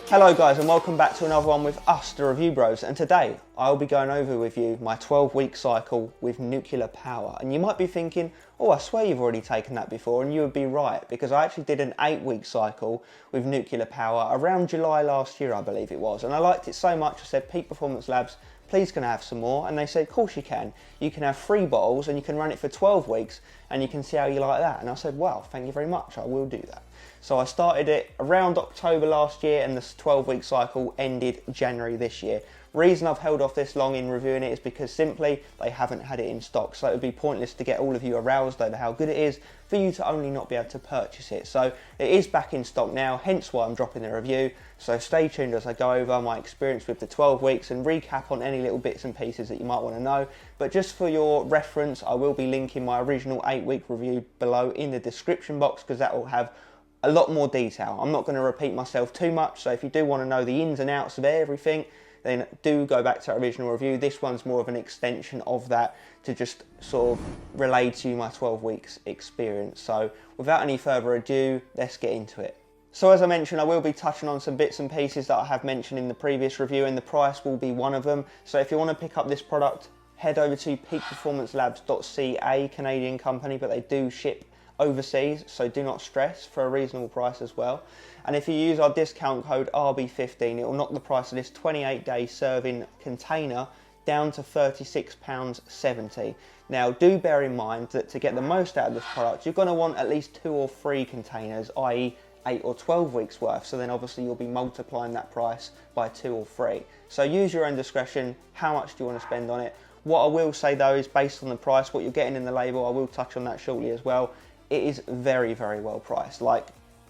Hello guys, and welcome back to another one with us, the Review Bros, and today I'll be going over with you my 12-week cycle with nuclear power. And you might be thinking, oh, I swear you've already taken that before, and you would be right, because I actually did an 8-week cycle with nuclear power around July last year, I believe it was, and I liked it so much I said, Peak Performance Labs, please can I have some more? And they said, of course you can. You can have 3 bottles and you can run it for 12 weeks and you can see how you like that. And I said, well, thank you very much, I will do that. So I started it around October last year and this 12-week cycle ended January this year. Reason I've held off this long in reviewing it is because simply they haven't had it in stock. So it would be pointless to get all of you aroused over how good it is for you to only not be able to purchase it. So it is back in stock now, hence why I'm dropping the review. So stay tuned as I go over my experience with the 12 weeks and recap on any little bits and pieces that you might want to know. But just for your reference, I will be linking my original 8-week review below in the description box because that will have a lot more detail. I'm not going to repeat myself too much, so if you do want to know the ins and outs of everything, then do go back to our original review. This one's more of an extension of that to just sort of relay to you my 12 weeks experience. So without any further ado, let's get into it. So as I mentioned, I will be touching on some bits and pieces that I have mentioned in the previous review, and the price will be one of them. So if you want to pick up this product, head over to peakperformancelabs.ca, Canadian company, but they do ship overseas, so do not stress, for a reasonable price as well. And if you use our discount code RB15, it will knock the price of this 28-day serving container down to £36.70. Now do bear in mind that to get the most out of this product, you're going to want at least 2 or 3 containers, i.e. 8 or 12 weeks worth, so then obviously you'll be multiplying that price by 2 or 3. So use your own discretion, how much do you want to spend on it. What I will say though is based on the price, what you're getting in the label, I will touch on that shortly as well, it is very, very well priced. Like,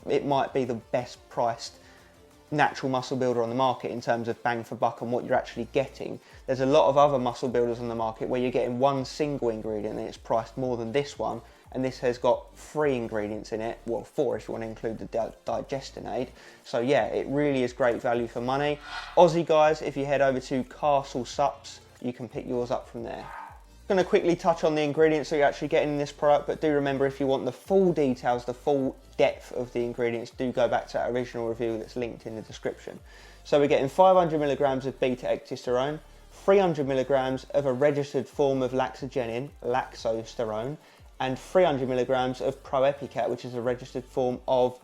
it might be the best priced natural muscle builder on the market in terms of bang for buck and what you're actually getting. There's a lot of other muscle builders on the market where you're getting one single ingredient and it's priced more than this one, and this has got 3 ingredients in it, well 4 if you want to include the Ecdysterone. So yeah, it really is great value for money. Aussie guys, if you head over to Castle Sups, you can pick yours up from there. I'm going to quickly touch on the ingredients that you're actually getting in this product, but do remember, if you want the full details, the full depth of the ingredients, do go back to our original review that's linked in the description. So we're getting 500 milligrams of beta ecdysterone, 300 milligrams of a registered form of Laxogenin, Laxogenin, and 300 milligrams of Pro-Epicat, which is a registered form of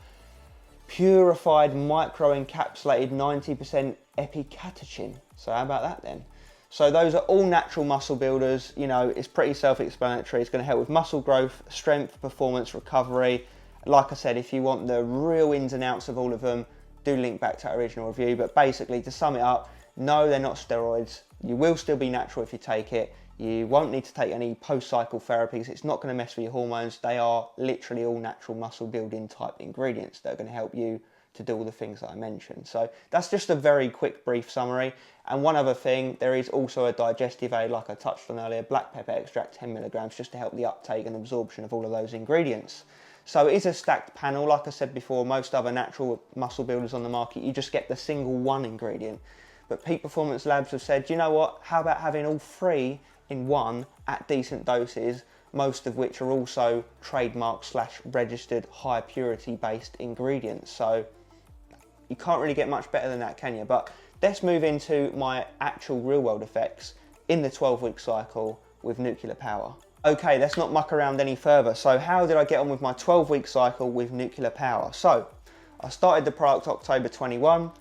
purified microencapsulated 90% Epicatechin. So how about that then? So those are all natural muscle builders. You know, it's pretty self-explanatory. It's going to help with muscle growth, strength, performance, recovery. Like I said, if you want the real ins and outs of all of them, do link back to our original review. But basically, to sum it up, no, they're not steroids. You will still be natural if you take it. You won't need to take any post-cycle therapies. It's not going to mess with your hormones. They are literally all natural muscle building type ingredients that are going to help you to do all the things that I mentioned. So that's just a very quick brief summary. And one other thing, there is also a digestive aid, like I touched on earlier, black pepper extract 10 milligrams, just to help the uptake and absorption of all of those ingredients. So it is a stacked panel. Like I said before, most other natural muscle builders on the market, you just get the single one ingredient. But Peak Performance Labs have said, you know what, how about having all 3 in one at decent doses, most of which are also trademark / registered high purity based ingredients. So you can't really get much better than that, can you? But let's move into my actual real world effects in the 12-week cycle with nuclear power. Okay, let's not muck around any further. So how did I get on with my 12-week cycle with nuclear power? So I started the product October 21,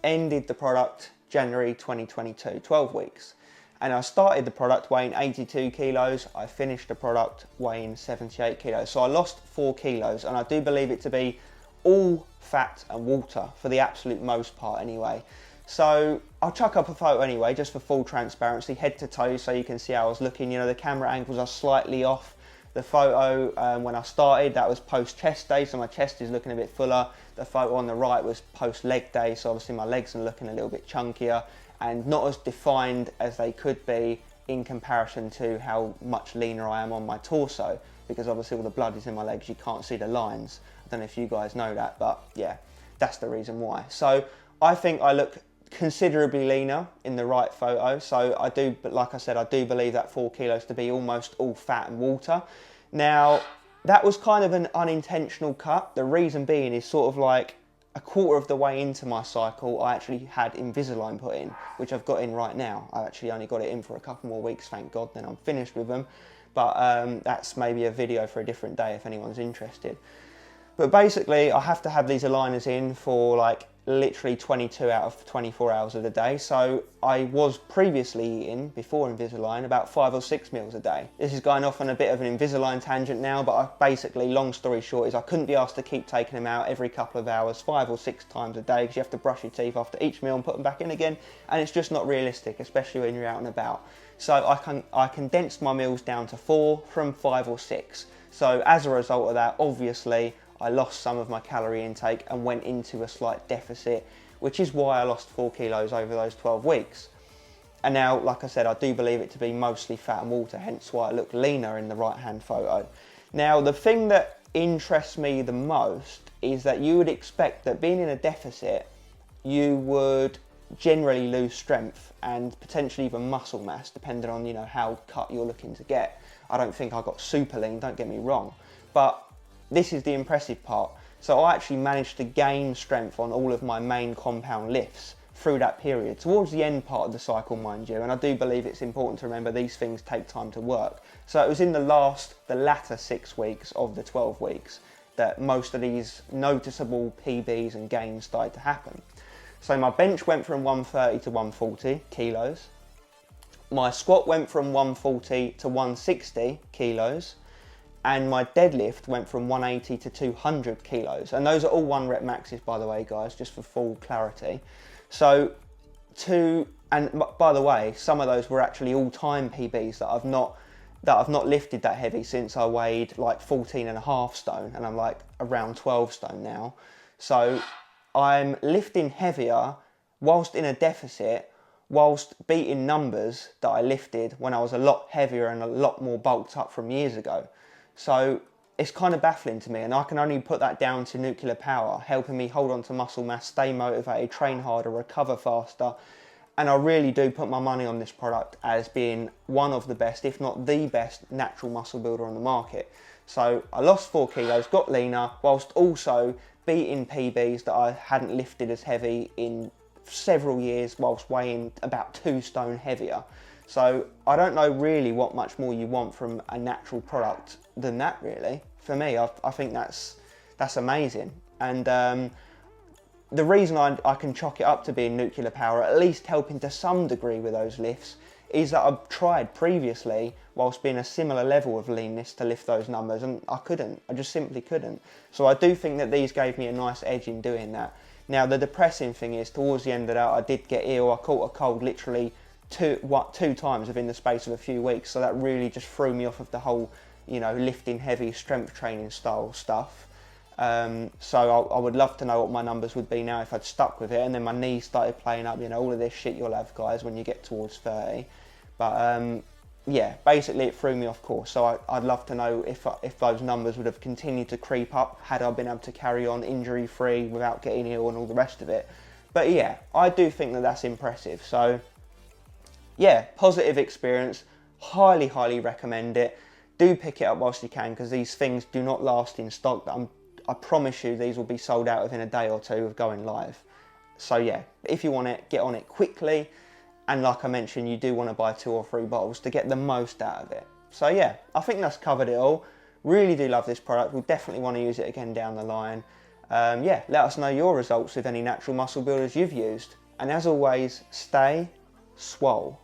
ended the product January 2022, 12 weeks. And I started the product weighing 82 kilos. I finished the product weighing 78 kilos. So I lost 4 kilos, and I do believe it to be all fat and water for the absolute most part anyway. So I'll chuck up a photo anyway, just for full transparency, head to toe, so you can see how I was looking. You know, the camera angles are slightly off. The photo when I started, that was post chest day, so my chest is looking a bit fuller. The photo on the right was post leg day, so obviously my legs are looking a little bit chunkier and not as defined as they could be in comparison to how much leaner I am on my torso, because obviously all the blood is in my legs, you can't see the lines. I don't know if you guys know that, but yeah, that's the reason why. So I think I look considerably leaner in the right photo. So I do, but like I said, I do believe that 4 kilos to be almost all fat and water. Now, that was kind of an unintentional cut. The reason being is sort of like a quarter of the way into my cycle, I actually had Invisalign put in, which I've got in right now. I actually only got it in for a couple more weeks, thank God, then I'm finished with them. But that's maybe a video for a different day if anyone's interested. But basically, I have to have these aligners in for like literally 22 out of 24 hours of the day. So I was previously eating, before Invisalign, about 5 or 6 meals a day. This is going off on a bit of an Invisalign tangent now, but basically, long story short, is I couldn't be asked to keep taking them out every couple of hours, 5 or 6 times a day, because you have to brush your teeth after each meal and put them back in again. And it's just not realistic, especially when you're out and about. So I condensed my meals down to 4 from 5 or 6. So as a result of that, obviously, I lost some of my calorie intake and went into a slight deficit, which is why I lost 4 kilos over those 12 weeks. And now, like I said, I do believe it to be mostly fat and water, hence why I look leaner in the right-hand photo. Now, the thing that interests me the most is that you would expect that being in a deficit, you would generally lose strength and potentially even muscle mass, depending on, you know, how cut you're looking to get. I don't think I got super lean, don't get me wrong, but this is the impressive part. So I actually managed to gain strength on all of my main compound lifts through that period, towards the end part of the cycle, mind you, and I do believe it's important to remember these things take time to work. So it was in the latter 6 weeks of the 12 weeks that most of these noticeable PBs and gains started to happen. So my bench went from 130 to 140 kilos. My squat went from 140 to 160 kilos. And my deadlift went from 180 to 200 kilos. And those are all 1 rep maxes, by the way, guys, just for full clarity. So and by the way, some of those were actually all-time PBs that I've not lifted that heavy since I weighed like 14.5 stone, and I'm like around 12 stone now. So I'm lifting heavier whilst in a deficit, whilst beating numbers that I lifted when I was a lot heavier and a lot more bulked up from years ago. So it's kind of baffling to me, and I can only put that down to nuclear power, helping me hold on to muscle mass, stay motivated, train harder, recover faster. And I really do put my money on this product as being one of the best, if not the best, natural muscle builder on the market. So I lost 4 kilos, got leaner, whilst also beating PBs that I hadn't lifted as heavy in several years, whilst weighing about 2 stone heavier. So I don't know really what much more you want from a natural product than that, really. For me, I think that's amazing. And the reason I can chalk it up to being nuclear power, at least helping to some degree with those lifts, is that I've tried previously whilst being a similar level of leanness to lift those numbers, and I couldn't. I just simply couldn't. So I do think that these gave me a nice edge in doing that. Now, the depressing thing is, towards the end of that, I did get ill. I caught a cold literally two times within the space of a few weeks, so that really just threw me off of the whole, you know, lifting heavy strength training style stuff. So I would love to know what my numbers would be now if I'd stuck with it, and then my knees started playing up, you know, all of this shit you'll have, guys, when you get towards 30. But yeah, basically it threw me off course. So I'd love to know if those numbers would have continued to creep up had I been able to carry on injury free without getting ill and all the rest of it. But yeah, I do think that that's impressive. So yeah, positive experience, highly recommend it. Do pick it up whilst you can, because these things do not last in stock. I promise you these will be sold out within a day or two of going live. So yeah, if you want it, get on it quickly. And like I mentioned, you do want to buy 2 or 3 bottles to get the most out of it. So yeah, I think that's covered it all. Really do love this product. We'll definitely want to use it again down the line. Yeah, let us know your results with any natural muscle builders you've used. And as always, stay swole.